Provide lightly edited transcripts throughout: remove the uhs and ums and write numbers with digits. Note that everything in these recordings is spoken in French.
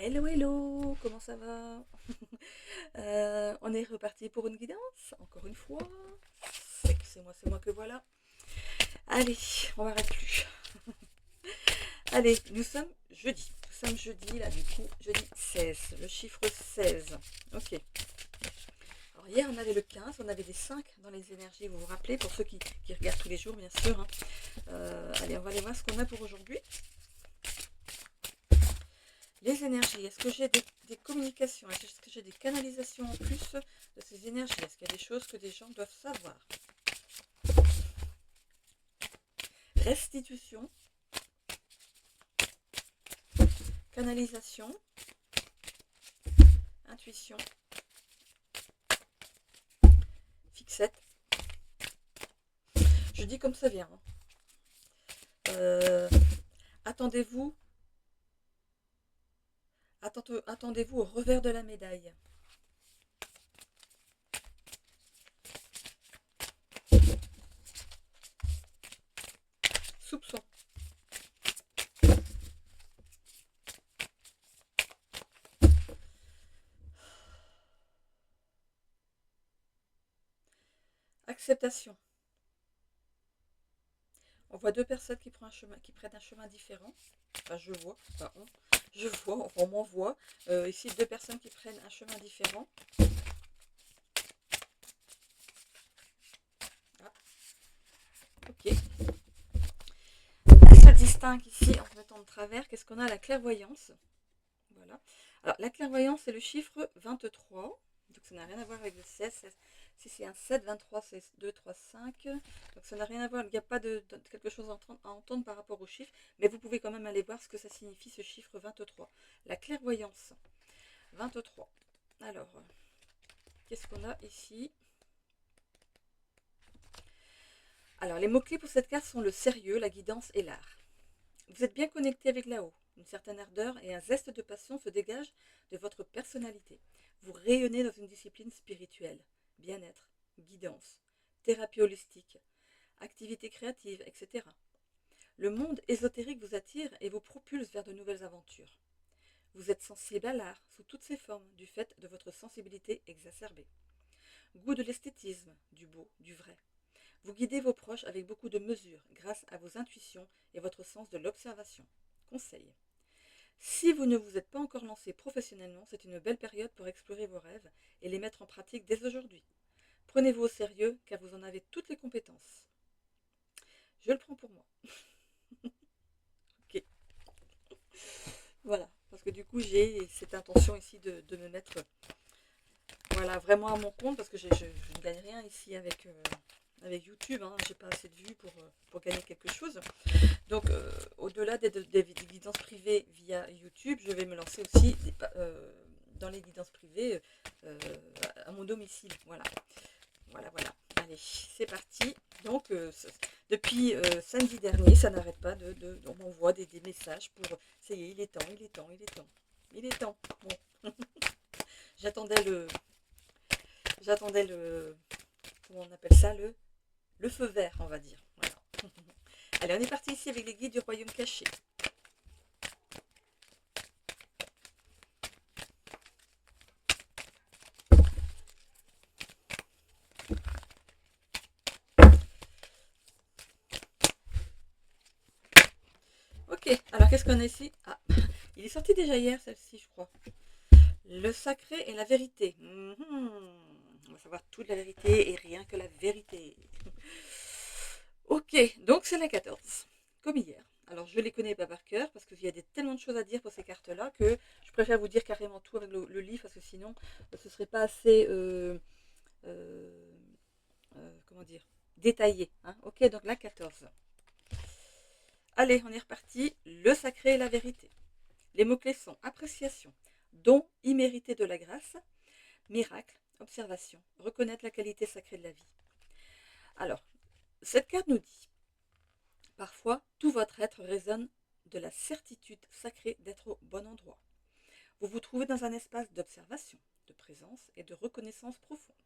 Hello, hello, comment ça va? On est reparti pour une guidance, encore une fois. C'est moi que voilà. Allez, on m'arrête plus. Allez, nous sommes jeudi. Nous sommes jeudi, là, du coup, jeudi 16, le chiffre 16. Ok. Alors, hier, on avait le 15, on avait des 5 dans les énergies, vous vous rappelez, pour ceux qui regardent tous les jours, bien sûr, hein. Allez, on va aller voir ce qu'on a pour aujourd'hui. Les énergies, est-ce que j'ai des communications? Est-ce que j'ai des canalisations en plus de ces énergies? Est-ce qu'il y a des choses que des gens doivent savoir? Restitution, canalisation, intuition, fixette. Je dis comme ça vient, hein. Euh, attendez-vous, attendez-vous au revers de la médaille. Soupçon. Acceptation. On voit deux personnes qui prennent un chemin différent. Enfin, je vois, enfin, je vois, on m'envoie. Ici, deux personnes qui prennent un chemin différent. Ah, ok. Elle se distingue ici en se mettant de travers. Qu'est-ce qu'on a? La clairvoyance. Voilà. Alors, la clairvoyance, c'est le chiffre 23. Donc, ça n'a rien à voir avec le 16. Si c'est un 7, 23, c'est 2, 3, 5. Donc, ça n'a rien à voir. Il n'y a pas de quelque chose à entendre par rapport au chiffre. Mais vous pouvez quand même aller voir ce que ça signifie, ce chiffre 23. La clairvoyance. 23. Alors, qu'est-ce qu'on a ici? Alors, les mots-clés pour cette carte sont le sérieux, la guidance et l'art. Vous êtes bien connecté avec là-haut. Une certaine ardeur et un zeste de passion se dégagent de votre personnalité. Vous rayonnez dans une discipline spirituelle, bien-être, guidance, thérapie holistique, activité créative, etc. Le monde ésotérique vous attire et vous propulse vers de nouvelles aventures. Vous êtes sensible à l'art sous toutes ses formes du fait de votre sensibilité exacerbée. Goût de l'esthétisme, du beau, du vrai. Vous guidez vos proches avec beaucoup de mesure grâce à vos intuitions et votre sens de l'observation. Conseil. Si vous ne vous êtes pas encore lancé professionnellement, c'est une belle période pour explorer vos rêves et les mettre en pratique dès aujourd'hui. Prenez-vous au sérieux car vous en avez toutes les compétences. Je le prends pour moi. Ok, voilà. Parce que du coup, j'ai cette intention ici de me mettre voilà, vraiment à mon compte parce que je ne gagne rien ici avec YouTube. Hein. J'ai pas assez de vues pour gagner quelque chose. Donc, au-delà des guidances privées via YouTube, je vais me lancer aussi dans les guidances privées à mon domicile. Voilà, voilà, voilà. Allez, c'est parti. Donc, depuis samedi dernier, ça n'arrête pas on m'envoie des messages pour ça y est, il est temps, il est temps, il est temps. Il est temps. Bon, j'attendais le, comment on appelle ça, le feu vert, on va dire. Voilà. Allez, on est parti ici avec les guides du royaume caché. Ok, alors qu'est-ce qu'on a ici? Ah, il est sorti déjà hier, celle-ci, je crois. Le sacré et la vérité. On va savoir toute la vérité et rien que la vérité. Ok, donc c'est la 14, comme hier. Alors je ne les connais pas par cœur parce qu'il y a tellement de choses à dire pour ces cartes-là que je préfère vous dire carrément tout avec le livre parce que sinon ce ne serait pas assez, euh, comment dire, détaillé. Hein. Ok, donc la 14. Allez, on est reparti. Le sacré et la vérité. Les mots-clés sont appréciation, don immérité de la grâce, miracle, observation, reconnaître la qualité sacrée de la vie. Alors, cette carte nous dit, parfois, tout votre être résonne de la certitude sacrée d'être au bon endroit. Vous vous trouvez dans un espace d'observation, de présence et de reconnaissance profonde.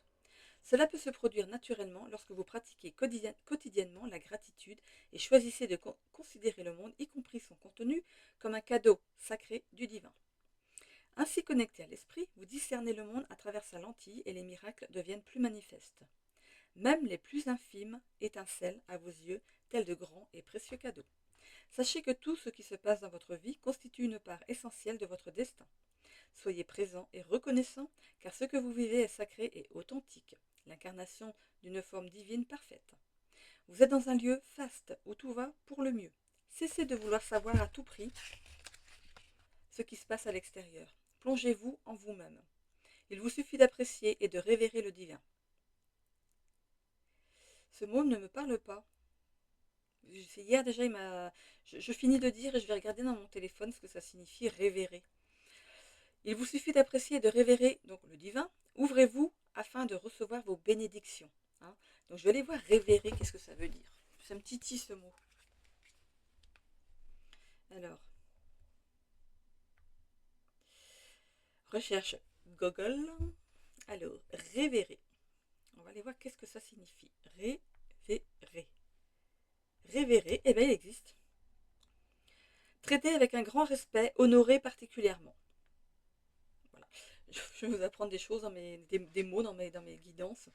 Cela peut se produire naturellement lorsque vous pratiquez quotidiennement la gratitude et choisissez de considérer le monde, y compris son contenu, comme un cadeau sacré du divin. Ainsi connecté à l'esprit, vous discernez le monde à travers sa lentille et les miracles deviennent plus manifestes. Même les plus infimes étincellent à vos yeux tels de grands et précieux cadeaux. Sachez que tout ce qui se passe dans votre vie constitue une part essentielle de votre destin. Soyez présent et reconnaissant, car ce que vous vivez est sacré et authentique, l'incarnation d'une forme divine parfaite. Vous êtes dans un lieu faste où tout va pour le mieux. Cessez de vouloir savoir à tout prix ce qui se passe à l'extérieur. Plongez-vous en vous-même. Il vous suffit d'apprécier et de révérer le divin. Ce mot ne me parle pas. Hier déjà, je finis de dire et je vais regarder dans mon téléphone ce que ça signifie révérer. Il vous suffit d'apprécier et de révérer donc le divin. Ouvrez-vous afin de recevoir vos bénédictions. Hein. Donc je vais aller voir révérer, qu'est-ce que ça veut dire. Ça me titille ce mot. Alors, recherche Google. Alors, révérer. On va aller voir qu'est-ce que ça signifie. Révérer. Révérer, eh bien il existe. Traiter avec un grand respect, honorer particulièrement. Voilà. Je vais vous apprendre des choses, des mots dans mes guidances.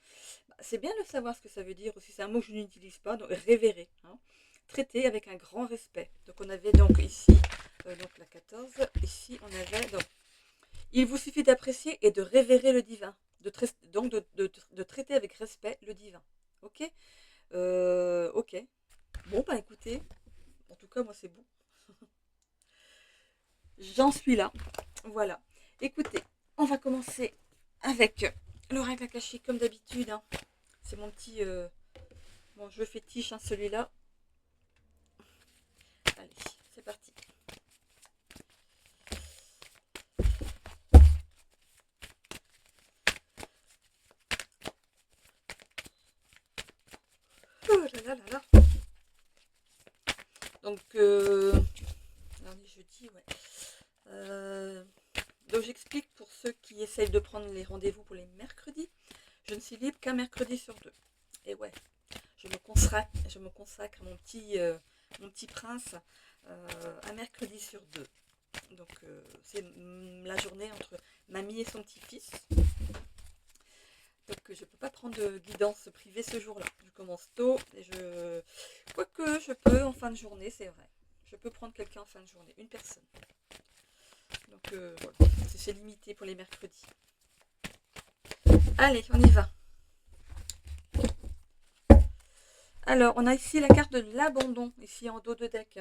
C'est bien de savoir ce que ça veut dire aussi. C'est un mot que je n'utilise pas, donc révérer. Hein. Traiter avec un grand respect. Donc on avait donc ici, donc la 14, ici on avait donc il vous suffit d'apprécier et de révérer le divin. Donc de traiter avec respect le divin. Ok. Ok. Bon, bah écoutez, en tout cas, moi c'est bon. J'en suis là. Voilà. Écoutez, on va commencer avec l'oracle akashique comme d'habitude. Hein. C'est mon petit mon jeu fétiche, hein, celui-là. Allez, c'est parti. Oh là là là là. Donc, lundi, jeudi, ouais. Donc j'explique pour ceux qui essayent de prendre les rendez-vous pour les mercredis. Je ne suis libre qu'un mercredi sur 2. Et ouais, je me consacre à mon petit prince un mercredi sur 2. Donc c'est la journée entre mamie et son petit-fils. Donc je ne peux pas prendre de guidance privée ce jour-là. Je commence tôt et quoique je peux en fin de journée, c'est vrai. Je peux prendre quelqu'un en fin de journée, une personne. Donc voilà, c'est limité pour les mercredis. Allez, on y va. Alors, on a ici la carte de l'abandon, ici en dos de deck.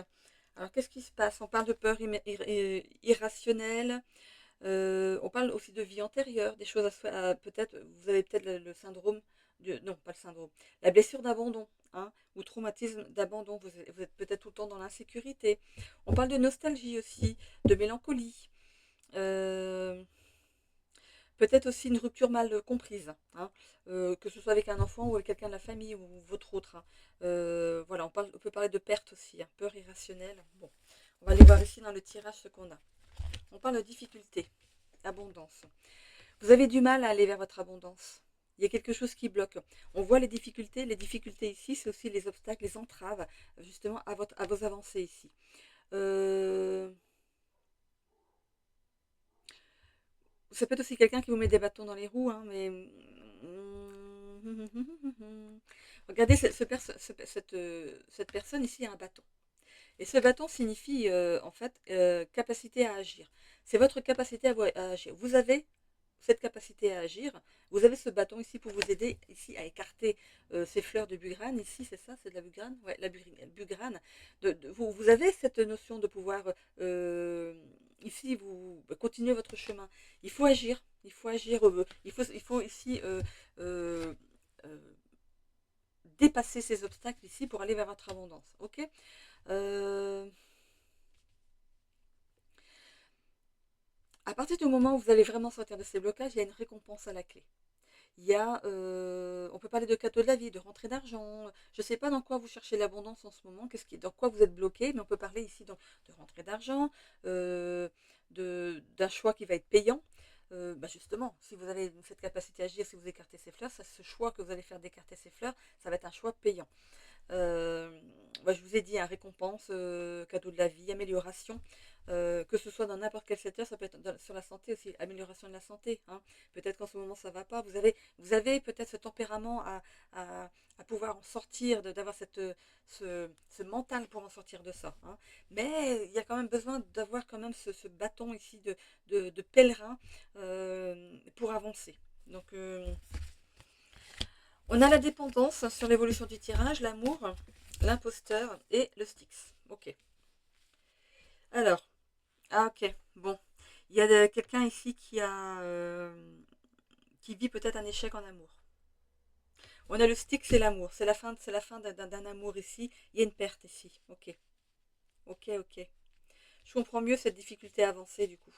Alors, qu'est-ce qui se passe? On parle de peur irrationnelle. On parle aussi de vie antérieure, des choses peut-être, vous avez peut-être le syndrome, non, pas le syndrome, la blessure d'abandon, hein, ou traumatisme d'abandon. Vous êtes peut-être tout le temps dans l'insécurité. On parle de nostalgie aussi, de mélancolie. Peut-être aussi une rupture mal comprise, hein, que ce soit avec un enfant ou avec quelqu'un de la famille ou votre autre. Hein. Voilà, on peut parler de perte aussi, hein, peur irrationnelle. Bon, on va aller voir ici dans le tirage ce qu'on a. On parle de difficulté, abondance. Vous avez du mal à aller vers votre abondance. Il y a quelque chose qui bloque. On voit les difficultés. Les difficultés ici, c'est aussi les obstacles, les entraves, justement, à vos avancées ici. Ça peut être aussi quelqu'un qui vous met des bâtons dans les roues, hein, mais regardez, cette personne ici a un bâton. Et ce bâton signifie en fait capacité à agir. C'est votre capacité à agir. Vous avez cette capacité à agir. Vous avez ce bâton ici pour vous aider ici à écarter ces fleurs de bugrane. Ici, c'est ça, c'est de la bugrane. Ouais, la bugrane. Vous avez cette notion de pouvoir ici vous continuez votre chemin. Il faut agir. Il faut agir. Il faut ici dépasser ces obstacles ici pour aller vers votre abondance. Ok. À partir du moment où vous allez vraiment sortir de ces blocages, il y a une récompense à la clé. Il y a, on peut parler de cadeaux de la vie, de rentrée d'argent. Je ne sais pas dans quoi vous cherchez l'abondance en ce moment, dans quoi vous êtes bloqué, mais on peut parler ici de rentrée d'argent, d'un choix qui va être payant. Justement, si vous avez cette capacité à agir, si vous écartez ces fleurs, ce choix que vous allez faire d'écarter ces fleurs, ça va être un choix payant. Bah, je vous ai dit, hein, récompense, cadeau de la vie, amélioration, que ce soit dans n'importe quel secteur, ça peut être sur la santé aussi, amélioration de la santé, hein. Peut-être qu'en ce moment ça va pas, vous avez peut-être ce tempérament à, à pouvoir en sortir, d'avoir ce mental pour en sortir de ça, hein. Mais il y a quand même besoin d'avoir quand même ce bâton ici de pèlerin pour avancer. Donc on a la dépendance sur l'évolution du tirage, l'amour, l'imposteur et le Styx. Ok. Alors, ah ok, bon. Il y a quelqu'un ici qui vit peut-être un échec en amour. On a le Styx, c'est l'amour. C'est la fin d'un amour ici. Il y a une perte ici. Ok. Ok, ok. Je comprends mieux cette difficulté à avancer du coup.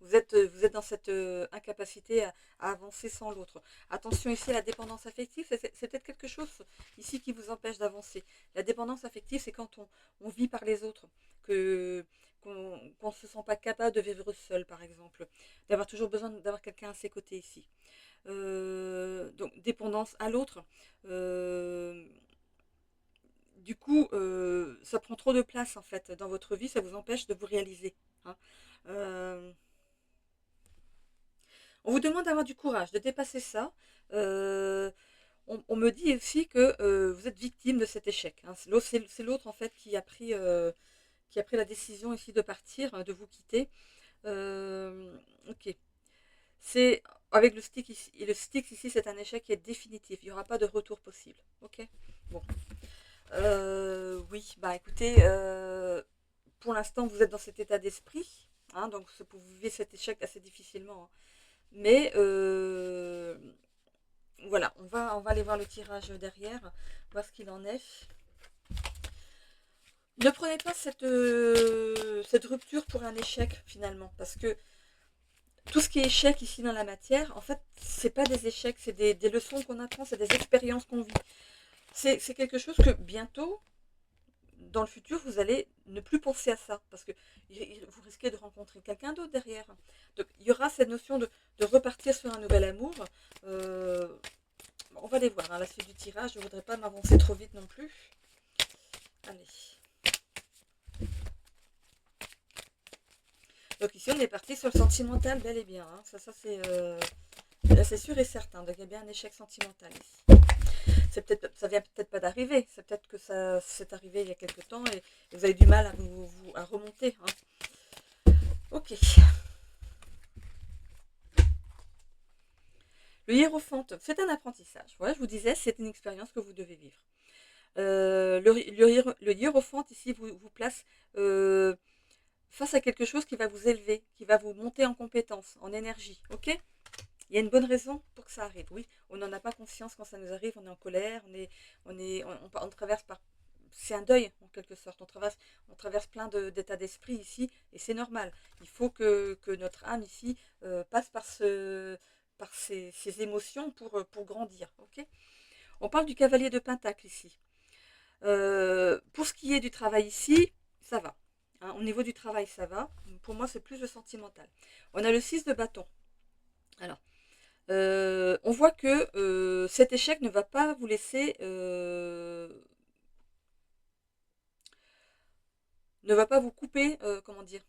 Vous êtes dans cette incapacité à avancer sans l'autre. Attention ici à la dépendance affective, c'est peut-être quelque chose ici qui vous empêche d'avancer. La dépendance affective, c'est quand on vit par les autres, qu'on ne se sent pas capable de vivre seul, par exemple, d'avoir toujours besoin d'avoir quelqu'un à ses côtés ici. Donc dépendance à l'autre. Euh, du coup, ça prend trop de place en fait dans votre vie, ça vous empêche de vous réaliser, hein. Euh, on vous demande d'avoir du courage, de dépasser ça. Euh, on me dit aussi que vous êtes victime de cet échec, hein. C'est l'autre en fait qui a pris la décision ici de partir, de vous quitter. Ok. C'est avec le stick ici, et le stick ici, c'est un échec qui est définitif. Il n'y aura pas de retour possible. Ok. Bon. Oui, bah écoutez, pour l'instant, vous êtes dans cet état d'esprit, hein, donc vous vivez cet échec assez difficilement, hein. Mais voilà, on va aller voir le tirage derrière, voir ce qu'il en est. Ne prenez pas cette rupture pour un échec finalement, parce que tout ce qui est échec ici dans la matière, en fait, c'est pas des échecs, c'est des leçons qu'on apprend, c'est des expériences qu'on vit. C'est quelque chose que bientôt, dans le futur, vous allez ne plus penser à ça, parce que vous risquez de rencontrer quelqu'un d'autre derrière. Donc il y aura cette notion de repartir sur un nouvel amour. Euh, on va les voir, hein, la suite du tirage, je ne voudrais pas m'avancer trop vite non plus. Allez. Donc ici, on est parti sur le sentimental, bel et bien, hein. Ça c'est sûr et certain. Donc il y a bien un échec sentimental ici. Ça vient peut-être pas d'arriver. C'est peut-être que ça s'est arrivé il y a quelque temps et vous avez du mal à remonter, hein. Ok. Le hiérophante, c'est un apprentissage. Voilà, je vous disais, c'est une expérience que vous devez vivre. Le hiérophante ici vous place face à quelque chose qui va vous élever, qui va vous monter en compétence, en énergie. Ok. Il y a une bonne raison pour que ça arrive. Oui, on n'en a pas conscience quand ça nous arrive, on est en colère, on traverse par... C'est un deuil en quelque sorte, on traverse plein d'états d'esprit ici et c'est normal. Il faut que notre âme ici passe par ces émotions pour grandir. Ok. On parle du cavalier de Pentacle ici. Pour ce qui est du travail ici, ça va, hein. Au niveau du travail, ça va. Pour moi, c'est plus le sentimental. On a le 6 de bâton. Alors, on voit que cet échec ne va pas vous laisser, ne va pas vous couper, comment dire,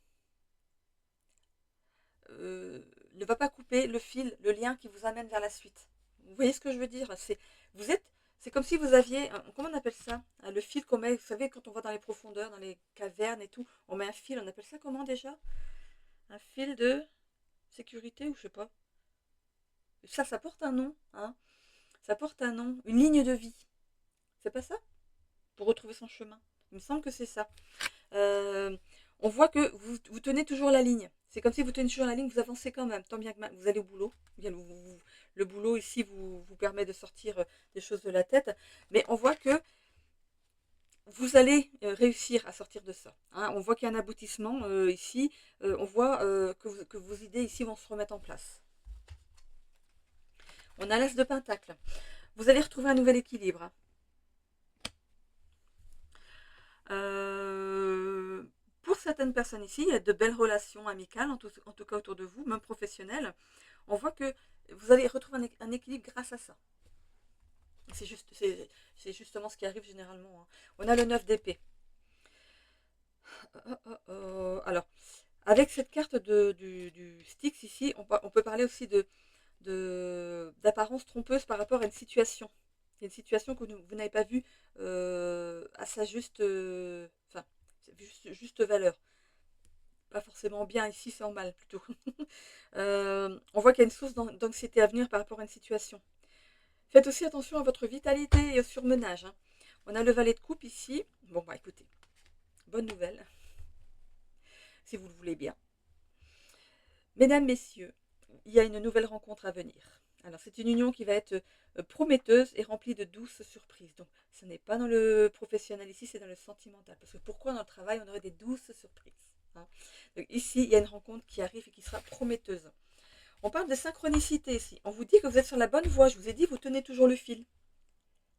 ne va pas couper le fil, le lien qui vous amène vers la suite. Vous voyez ce que je veux dire? Vous êtes, c'est comme si vous aviez, comment on appelle ça? Le fil qu'on met, vous savez, quand on va dans les profondeurs, dans les cavernes et tout, on met un fil, on appelle ça comment déjà? Un fil de sécurité ou je sais pas. Ça porte un nom, hein. Ça porte un nom, une ligne de vie. C'est pas ça? Pour retrouver son chemin. Il me semble que c'est ça. Euh, on voit que vous tenez toujours la ligne. C'est comme si vous tenez toujours la ligne, vous avancez quand même, tant bien que mal. Vous allez au boulot. Bien, le boulot ici vous permet de sortir des choses de la tête. Mais on voit que vous allez réussir à sortir de ça, hein. On voit qu'il y a un aboutissement ici. On voit que vos idées ici vont se remettre en place. On a l'as de pentacle. Vous allez retrouver un nouvel équilibre, hein. Euh, pour certaines personnes ici, il y a de belles relations amicales, en tout cas autour de vous, même professionnelles. On voit que vous allez retrouver un équilibre grâce à ça. C'est justement ce qui arrive généralement, hein. On a le 9 d'épée. Alors, avec cette carte du Styx ici, on peut parler aussi d'apparence trompeuse par rapport à une situation. Il y a une situation que vous n'avez pas vue à sa enfin, juste valeur. Pas forcément bien ici, c'est en mal plutôt. On voit qu'il y a une source d'anxiété à venir par rapport à une situation. Faites aussi attention à votre vitalité et au surmenage, hein. On a le valet de coupe ici. Bon, bah écoutez, bonne nouvelle, si vous le voulez bien. Mesdames, messieurs, il y a une nouvelle rencontre à venir. Alors, c'est une union qui va être prometteuse et remplie de douces surprises. Donc, ce n'est pas dans le professionnel ici, c'est dans le sentimental. Parce que pourquoi dans le travail, on aurait des douces surprises, hein? Donc, ici, il y a une rencontre qui arrive et qui sera prometteuse. On parle de synchronicité ici. On vous dit que vous êtes sur la bonne voie. Je vous ai dit, vous tenez toujours le fil.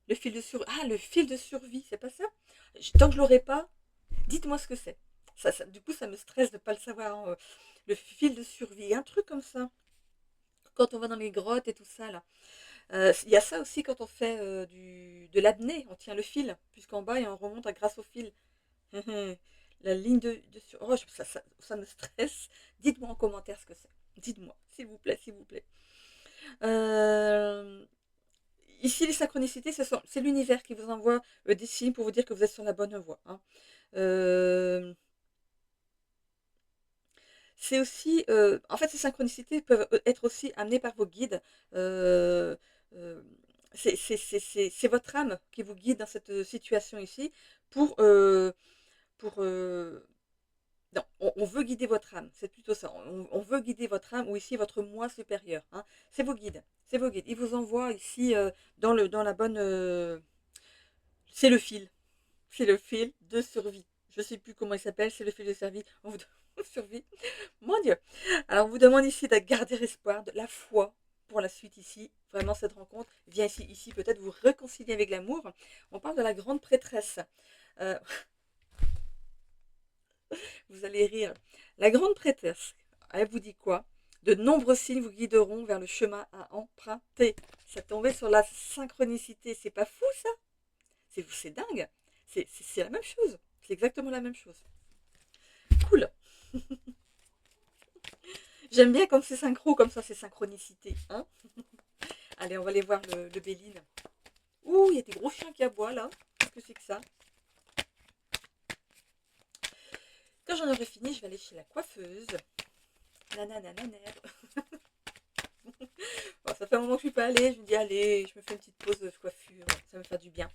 Le fil de survie. Ah, le fil de survie, c'est pas ça? Tant que je l'aurai pas, dites-moi ce que c'est. Du coup, ça me stresse de ne pas le savoir, hein. Le fil de survie, un truc comme ça. Quand on va dans les grottes et tout ça, là. Il y a ça aussi quand on fait de l'apnée. On tient le fil, puisqu'en bas, et on remonte grâce au fil. La ligne de survie. Oh, ça me stresse. Dites-moi en commentaire ce que c'est. Dites-moi, s'il vous plaît, s'il vous plaît. Ici, les synchronicités, c'est l'univers qui vous envoie des signes pour vous dire que vous êtes sur la bonne voie, hein. C'est aussi, en fait, ces synchronicités peuvent être aussi amenées par vos guides. Euh, euh, c'est votre âme qui vous guide dans cette situation ici pour, non, on veut guider votre âme, c'est plutôt ça. On veut guider votre âme ou ici votre moi supérieur, hein. C'est vos guides, c'est vos guides. Ils vous envoient ici dans la bonne. C'est le fil. C'est le fil de survie. Je ne sais plus comment il s'appelle, c'est le fil de survie. On vous survie. Mon Dieu. Alors, on vous demande ici de garder espoir, de la foi pour la suite ici. Vraiment, cette rencontre vient ici peut-être vous réconcilier avec l'amour. On parle de la grande prêtresse. Euh, vous allez rire. La grande prêtresse, elle vous dit quoi? De nombreux signes vous guideront vers le chemin à emprunter. Ça tombait sur la synchronicité. C'est pas fou, ça? C'est dingue. C'est la même chose. C'est exactement la même chose. Cool. J'aime bien comme c'est synchro, comme ça, c'est synchronicité, hein. Allez, on va aller voir le Béline. Ouh, il y a des gros chiens qui aboient là. Qu'est-ce que c'est que ça? Quand j'en aurai fini, je vais aller chez la coiffeuse. Nananananer. Bon, ça fait un moment que je ne suis pas allée. Je me dis, allez, je me fais une petite pause de coiffure. Ça me fait du bien.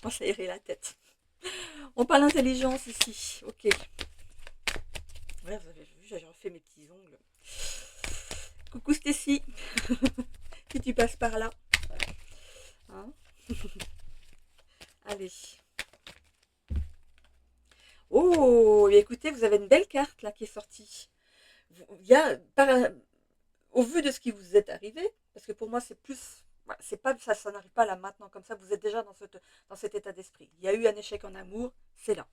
Moi, ça irait la tête. On parle d'intelligence ici. Ok. Ouais, vous avez vu, j'ai refait mes petits ongles. Coucou Stécie. Si tu passes par là. Hein? Allez. Oh, écoutez, vous avez une belle carte là qui est sortie. Il y a, au vu de ce qui vous est arrivé, parce que pour moi c'est plus, voilà, c'est pas ça n'arrive pas là maintenant comme ça. Vous êtes déjà dans cet état d'esprit. Il y a eu un échec en amour, c'est là.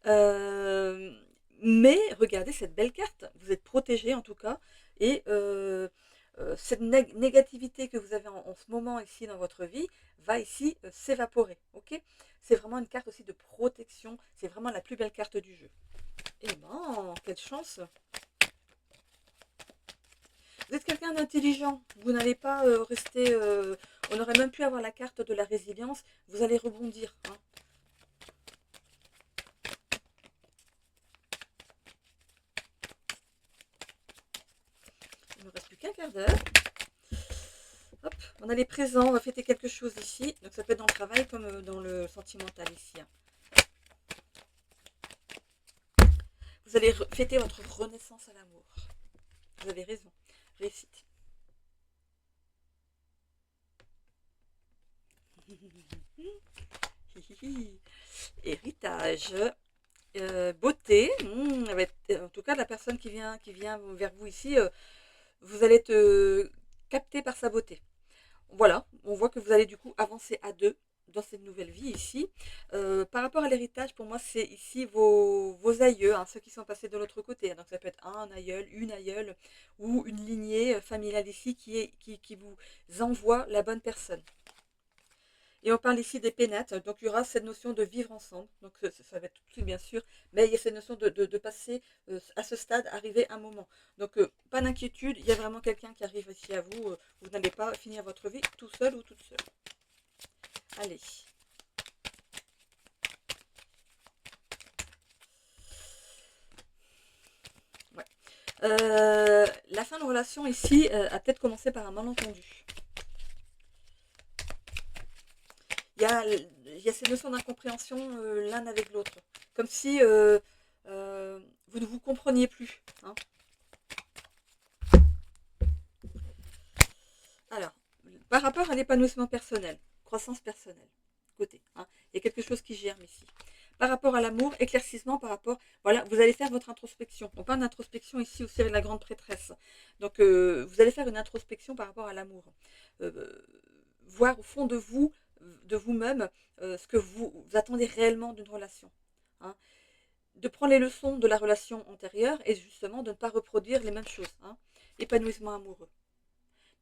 Euh, mais regardez cette belle carte. Vous êtes protégé en tout cas, et cette négativité que vous avez en ce moment ici dans votre vie va ici s'évaporer. Ok, c'est vraiment une carte aussi de protection. C'est vraiment la plus belle carte du jeu. Eh ben, quelle chance! Vous êtes quelqu'un d'intelligent. Vous n'allez pas rester. On aurait même pu avoir la carte de la résilience. Vous allez rebondir, hein. Il ne me reste plus qu'un quart d'heure. Hop, on a les présents. On va fêter quelque chose ici. Donc ça peut être dans le travail comme dans le sentimental ici, hein. Vous allez fêter votre renaissance à l'amour. Vous avez raison. Réussite. Héritage. Beauté. En tout cas, la personne qui vient vers vous ici, vous allez être capté par sa beauté. Voilà, on voit que vous allez du coup avancer à deux dans cette nouvelle vie ici. Par rapport à l'héritage, pour moi, c'est ici vos aïeux, hein, ceux qui sont passés de l'autre côté. Donc ça peut être un aïeul, une aïeule ou une lignée familiale ici qui vous envoie la bonne personne. Et on parle ici des pénates, donc il y aura cette notion de vivre ensemble, donc ça va être tout de suite bien sûr, mais il y a cette notion de passer à ce stade, arriver un moment. Donc pas d'inquiétude, il y a vraiment quelqu'un qui arrive ici à vous, vous n'allez pas finir votre vie tout seul ou toute seule. Allez. Ouais. La fin de relation ici a peut-être commencé par un malentendu. Il y a ces notions d'incompréhension l'un avec l'autre. Comme si vous ne vous compreniez plus. Hein. Alors, par rapport à l'épanouissement personnel, croissance personnelle, côté, hein, il y a quelque chose qui germe ici. Par rapport à l'amour, éclaircissement par rapport, voilà, vous allez faire votre introspection. On parle d'introspection ici aussi avec la grande prêtresse. Donc, vous allez faire une introspection par rapport à l'amour. Voir au fond de vous-même, ce que vous attendez réellement d'une relation. Hein. De prendre les leçons de la relation antérieure et justement de ne pas reproduire les mêmes choses. Hein. Épanouissement amoureux.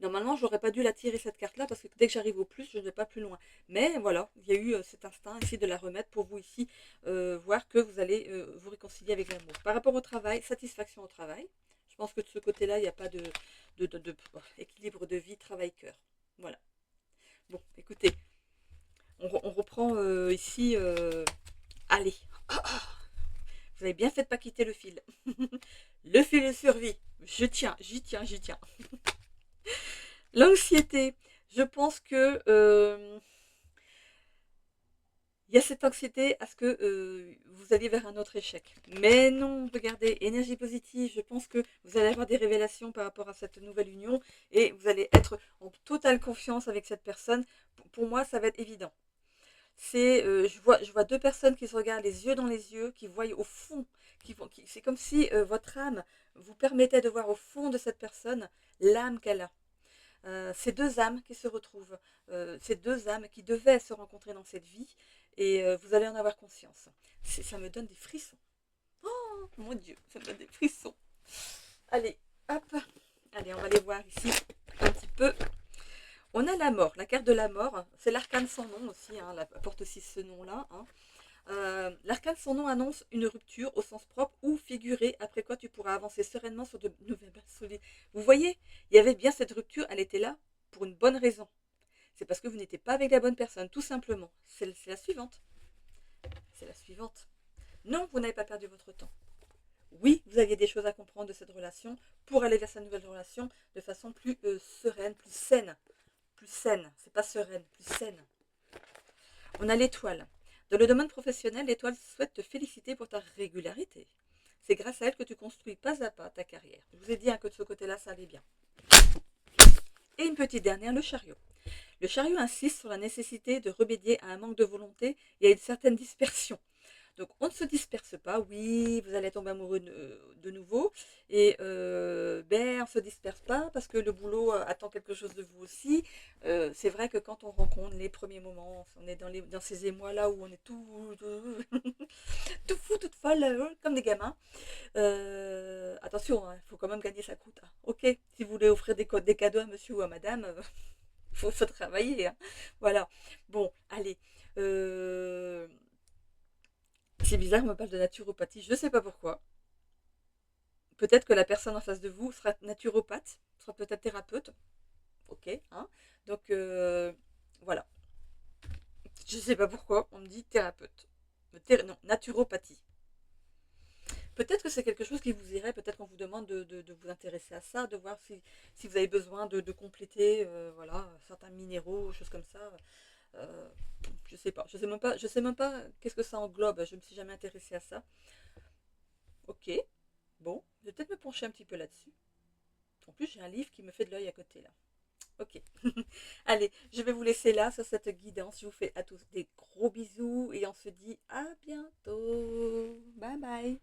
Normalement, j'aurais pas dû la tirer cette carte-là parce que dès que j'arrive au plus, je ne vais pas plus loin. Mais voilà, il y a eu cet instinct ici de la remettre pour vous ici, voir que vous allez vous réconcilier avec l'amour. Par rapport au travail, satisfaction au travail. Je pense que de ce côté-là, il n'y a pas de équilibre de vie travail-cœur. Voilà. Bon, écoutez, on reprend ici. Allez. Vous avez bien fait de ne pas quitter le fil. Le fil de survie. Je tiens, j'y tiens, j'y tiens. L'anxiété. Je pense que il y a cette anxiété à ce que vous alliez vers un autre échec. Mais non, regardez, énergie positive, je pense que vous allez avoir des révélations par rapport à cette nouvelle union et vous allez être en totale confiance avec cette personne. Pour moi, ça va être évident. Je vois deux personnes qui se regardent les yeux dans les yeux, qui voient au fond, c'est comme si votre âme vous permettait de voir au fond de cette personne l'âme qu'elle a. Ces deux âmes qui se retrouvent, ces deux âmes qui devaient se rencontrer dans cette vie, et vous allez en avoir conscience. Ça me donne des frissons. Oh mon Dieu, ça me donne des frissons. Allez, hop, allez, on va les voir ici un petit peu. On a la mort, la carte de la mort, c'est l'arcane sans nom aussi, hein, elle porte aussi ce nom-là. Hein. L'arcane sans nom annonce une rupture au sens propre ou figuré, après quoi tu pourras avancer sereinement sur de nouvelles bases solides. Vous voyez, il y avait bien cette rupture, elle était là pour une bonne raison. C'est parce que vous n'étiez pas avec la bonne personne, tout simplement. C'est la suivante. C'est la suivante. Non, vous n'avez pas perdu votre temps. Oui, vous aviez des choses à comprendre de cette relation pour aller vers sa nouvelle relation de façon plus sereine, plus saine. Plus saine, c'est pas sereine, plus saine. On a l'étoile. Dans le domaine professionnel, l'étoile souhaite te féliciter pour ta régularité. C'est grâce à elle que tu construis pas à pas ta carrière. Je vous ai dit hein, que de ce côté-là, ça allait bien. Et une petite dernière, le chariot. Le chariot insiste sur la nécessité de remédier à un manque de volonté et à une certaine dispersion. Donc on ne se disperse pas, oui, vous allez tomber amoureux de nouveau, et on ne se disperse pas parce que le boulot attend quelque chose de vous aussi. C'est vrai que quand on rencontre les premiers moments, on est dans ces émois-là où on est tout fou, toute folle, comme des gamins. Attention, il faut quand même gagner sa croûte. Hein. Ok, si vous voulez offrir des cadeaux à monsieur ou à madame, faut travailler. Hein. Voilà. Bon, allez. C'est bizarre, on me parle de naturopathie, je ne sais pas pourquoi. Peut-être que la personne en face de vous sera naturopathe, sera peut-être thérapeute. Ok, hein. Donc voilà. Je ne sais pas pourquoi, on me dit thérapeute. Non, naturopathie. Peut-être que c'est quelque chose qui vous irait, peut-être qu'on vous demande de vous intéresser à ça, de voir si vous avez besoin de compléter voilà, certains minéraux, choses comme ça. Euh, je sais pas, je sais même pas qu'est-ce que ça englobe, je ne me suis jamais intéressée à ça. Ok, bon, je vais peut-être me pencher un petit peu là-dessus. En plus, j'ai un livre qui me fait de l'œil à côté là. Ok, allez, je vais vous laisser là sur cette guidance. Je vous fais à tous des gros bisous et on se dit à bientôt. Bye bye.